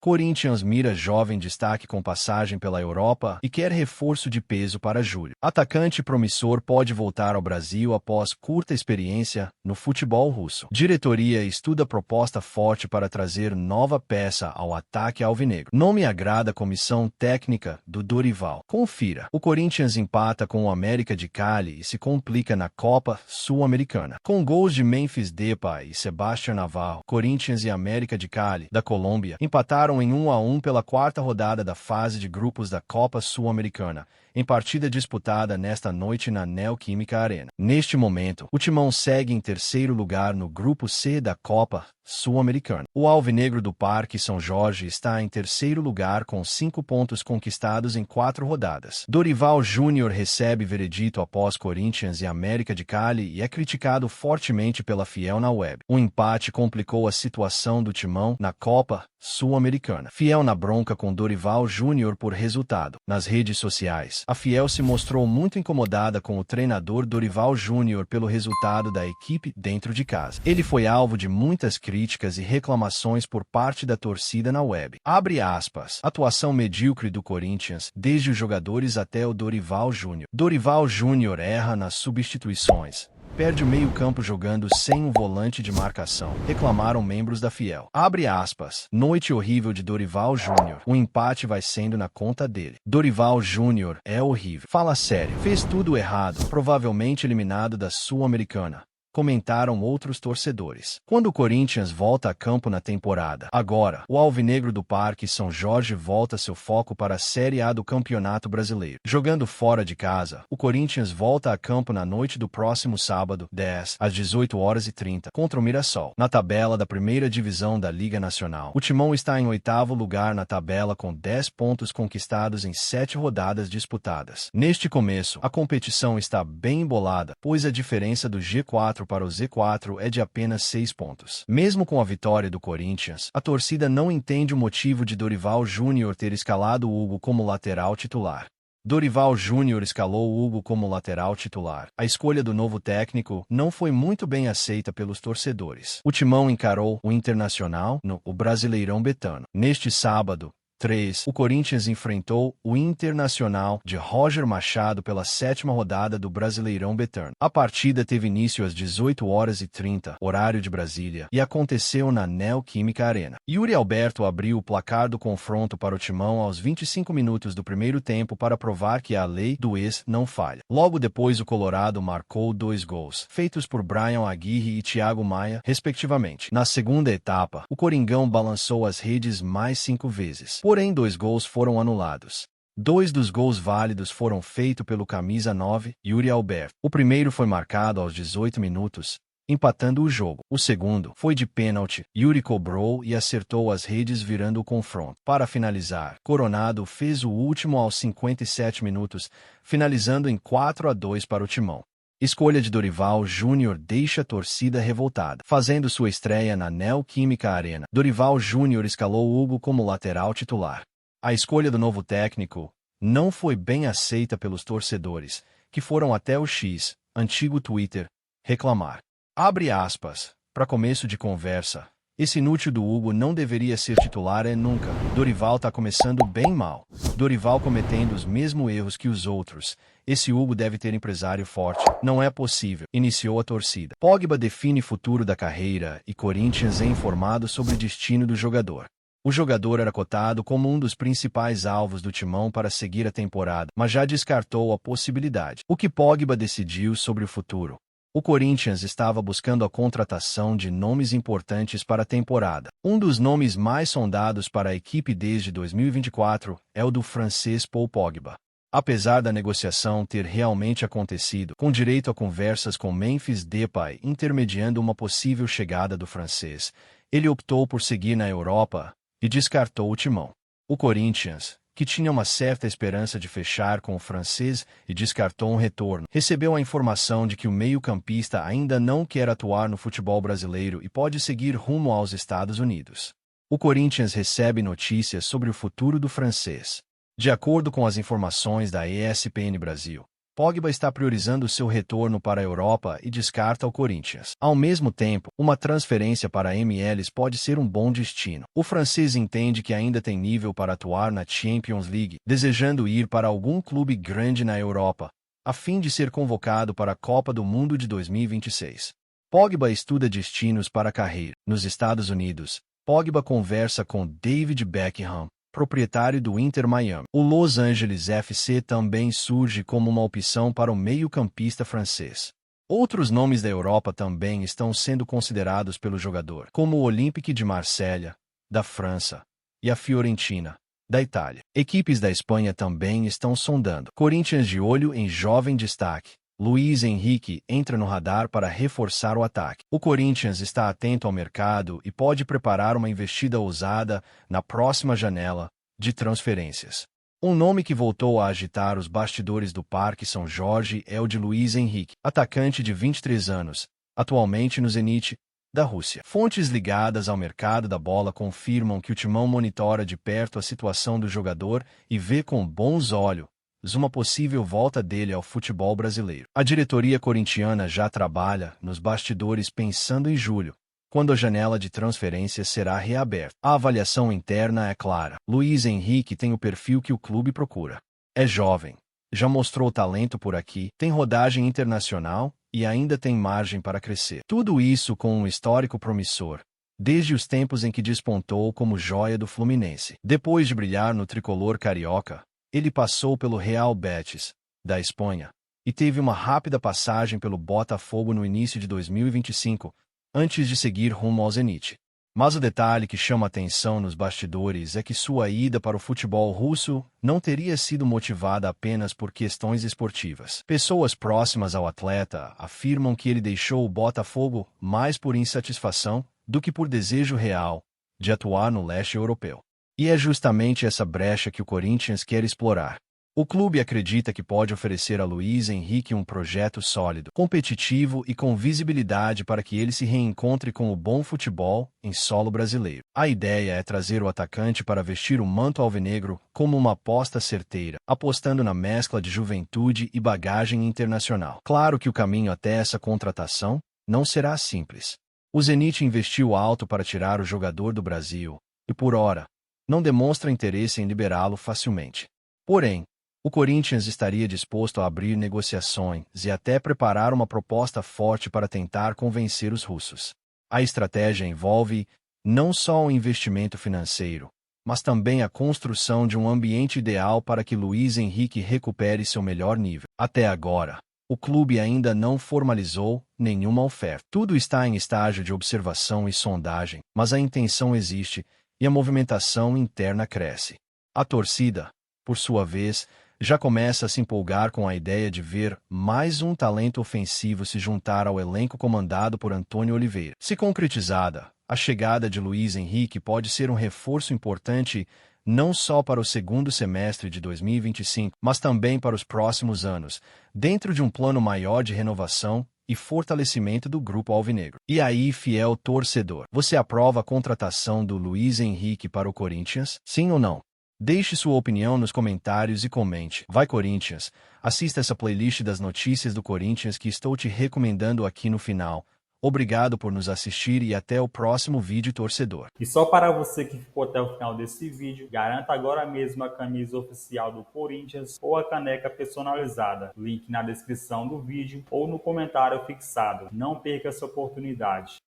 Corinthians mira jovem destaque com passagem pela Europa e quer reforço de peso para julho. Atacante promissor pode voltar ao Brasil após curta experiência no futebol russo. Diretoria estuda proposta forte para trazer nova peça ao ataque alvinegro. Não me agrada a comissão técnica do Dorival. Confira. O Corinthians empata com o América de Cali e se complica na Copa Sul-Americana. Com gols de Memphis Depay e Sebastião Navarro, Corinthians e América de Cali, da Colômbia, empataram em 1-1 pela quarta rodada da fase de grupos da Copa Sul-Americana, em partida disputada nesta noite na Neoquímica Arena. Neste momento, o Timão segue em terceiro lugar no Grupo C da Copa Sul-Americana. O Alvinegro do Parque São Jorge está em terceiro lugar com 5 pontos conquistados em 4 rodadas. Dorival Júnior recebe veredito após Corinthians e América de Cali e é criticado fortemente pela Fiel na web. O empate complicou a situação do Timão na Copa Sul-Americana. Fiel na bronca com Dorival Júnior por resultado. Nas redes sociais, a Fiel se mostrou muito incomodada com o treinador Dorival Júnior pelo resultado da equipe dentro de casa. Ele foi alvo de muitas críticas e reclamações por parte da torcida na web. Abre aspas. Atuação medíocre do Corinthians, desde os jogadores até o Dorival Júnior. Dorival Júnior erra nas substituições. Perde o meio-campo jogando sem um volante de marcação, reclamaram membros da Fiel. Abre aspas. Noite horrível de Dorival Júnior. O empate vai sendo na conta dele. Dorival Júnior é horrível. Fala sério. Fez tudo errado, provavelmente eliminado da Sul-Americana. Comentaram outros torcedores. Quando o Corinthians volta a campo na temporada, agora, o Alvinegro do Parque São Jorge volta seu foco para a Série A do Campeonato Brasileiro. Jogando fora de casa, o Corinthians volta a campo na noite do próximo sábado, 10, às 18h30, contra o Mirassol. Na tabela da primeira divisão da Liga Nacional, o Timão está em 8º lugar na tabela com 10 pontos conquistados em 7 rodadas disputadas. Neste começo, a competição está bem embolada, pois a diferença do G4 para o Z4 é de apenas 6 pontos. Mesmo com a vitória do Corinthians, a torcida não entende o motivo de Dorival Júnior ter escalado o Hugo como lateral titular. Dorival Júnior escalou o Hugo como lateral titular. A escolha do novo técnico não foi muito bem aceita pelos torcedores. O Timão encarou o Internacional no Brasileirão Betano. Neste sábado, 3. O Corinthians enfrentou o Internacional de Roger Machado pela 7ª rodada do Brasileirão Betano. A partida teve início às 18h30, horário de Brasília, e aconteceu na Neoquímica Arena. Yuri Alberto abriu o placar do confronto para o Timão aos 25 minutos do primeiro tempo para provar que a lei do ex não falha. Logo depois, o Colorado marcou 2 gols, feitos por Brian Aguirre e Thiago Maia, respectivamente. Na segunda etapa, o Coringão balançou as redes mais 5 vezes. Porém, 2 gols foram anulados. 2 dos gols válidos foram feitos pelo camisa 9, Yuri Alberto. O primeiro foi marcado aos 18 minutos, empatando o jogo. O segundo foi de pênalti. Yuri cobrou e acertou as redes virando o confronto. Para finalizar, Coronado fez o último aos 57 minutos, finalizando em 4-2 para o Timão. Escolha de Dorival Júnior deixa a torcida revoltada. Fazendo sua estreia na Neoquímica Arena, Dorival Júnior escalou Hugo como lateral titular. A escolha do novo técnico não foi bem aceita pelos torcedores, que foram até o X, antigo Twitter, reclamar. Abre aspas. Para começo de conversa, esse inútil do Hugo não deveria ser titular nunca. Dorival tá começando bem mal. Dorival cometendo os mesmos erros que os outros. Esse Hugo deve ter empresário forte. Não é possível. Iniciou a torcida. Pogba define futuro da carreira e Corinthians é informado sobre o destino do jogador. O jogador era cotado como um dos principais alvos do Timão para seguir a temporada, mas já descartou a possibilidade. O que Pogba decidiu sobre o futuro? O Corinthians estava buscando a contratação de nomes importantes para a temporada. Um dos nomes mais sondados para a equipe desde 2024 é o do francês Paul Pogba. Apesar da negociação ter realmente acontecido, com direito a conversas com Memphis Depay intermediando uma possível chegada do francês, ele optou por seguir na Europa e descartou o Timão. O Corinthians, que tinha uma certa esperança de fechar com o francês e descartou um retorno, recebeu a informação de que o meio-campista ainda não quer atuar no futebol brasileiro e pode seguir rumo aos Estados Unidos. O Corinthians recebe notícias sobre o futuro do francês. De acordo com as informações da ESPN Brasil, Pogba está priorizando seu retorno para a Europa e descarta o Corinthians. Ao mesmo tempo, uma transferência para a MLS pode ser um bom destino. O francês entende que ainda tem nível para atuar na Champions League, desejando ir para algum clube grande na Europa, a fim de ser convocado para a Copa do Mundo de 2026. Pogba estuda destinos para a carreira. Nos Estados Unidos, Pogba conversa com David Beckham, proprietário do Inter Miami. O Los Angeles FC também surge como uma opção para o meio-campista francês. Outros nomes da Europa também estão sendo considerados pelo jogador, como o Olympique de Marselha, da França, e a Fiorentina, da Itália. Equipes da Espanha também estão sondando. Corinthians de olho em jovem destaque. Luiz Henrique entra no radar para reforçar o ataque. O Corinthians está atento ao mercado e pode preparar uma investida ousada na próxima janela de transferências. Um nome que voltou a agitar os bastidores do Parque São Jorge é o de Luiz Henrique, atacante de 23 anos, atualmente no Zenit da Rússia. Fontes ligadas ao mercado da bola confirmam que o timão monitora de perto a situação do jogador e vê com bons olhos uma possível volta dele ao futebol brasileiro. A diretoria corintiana já trabalha nos bastidores pensando em julho, quando a janela de transferências será reaberta. A avaliação interna é clara. Luiz Henrique tem o perfil que o clube procura. É jovem, já mostrou talento por aqui, tem rodagem internacional e ainda tem margem para crescer. Tudo isso com um histórico promissor, desde os tempos em que despontou como joia do Fluminense. Depois de brilhar no tricolor carioca, ele passou pelo Real Betis, da Espanha, e teve uma rápida passagem pelo Botafogo no início de 2025, antes de seguir rumo ao Zenit. Mas o detalhe que chama atenção nos bastidores é que sua ida para o futebol russo não teria sido motivada apenas por questões esportivas. Pessoas próximas ao atleta afirmam que ele deixou o Botafogo mais por insatisfação do que por desejo real de atuar no leste europeu. E é justamente essa brecha que o Corinthians quer explorar. O clube acredita que pode oferecer a Luiz Henrique um projeto sólido, competitivo e com visibilidade para que ele se reencontre com o bom futebol em solo brasileiro. A ideia é trazer o atacante para vestir o manto alvinegro como uma aposta certeira, apostando na mescla de juventude e bagagem internacional. Claro que o caminho até essa contratação não será simples. O Zenit investiu alto para tirar o jogador do Brasil e, por ora, não demonstra interesse em liberá-lo facilmente. Porém, o Corinthians estaria disposto a abrir negociações e até preparar uma proposta forte para tentar convencer os russos. A estratégia envolve não só um investimento financeiro, mas também a construção de um ambiente ideal para que Luiz Henrique recupere seu melhor nível. Até agora, o clube ainda não formalizou nenhuma oferta. Tudo está em estágio de observação e sondagem, mas a intenção existe e a movimentação interna cresce. A torcida, por sua vez, já começa a se empolgar com a ideia de ver mais um talento ofensivo se juntar ao elenco comandado por Antônio Oliveira. Se concretizada, a chegada de Luiz Henrique pode ser um reforço importante não só para o segundo semestre de 2025, mas também para os próximos anos, dentro de um plano maior de renovação e fortalecimento do grupo alvinegro. E aí, fiel torcedor, você aprova a contratação do Luiz Henrique para o Corinthians? Sim ou não? Deixe sua opinião nos comentários e comente. Vai Corinthians! Assista essa playlist das notícias do Corinthians que estou te recomendando aqui no final. Obrigado por nos assistir e até o próximo vídeo, torcedor. E só para você que ficou até o final desse vídeo, garanta agora mesmo a camisa oficial do Corinthians ou a caneca personalizada. Link na descrição do vídeo ou no comentário fixado. Não perca essa oportunidade.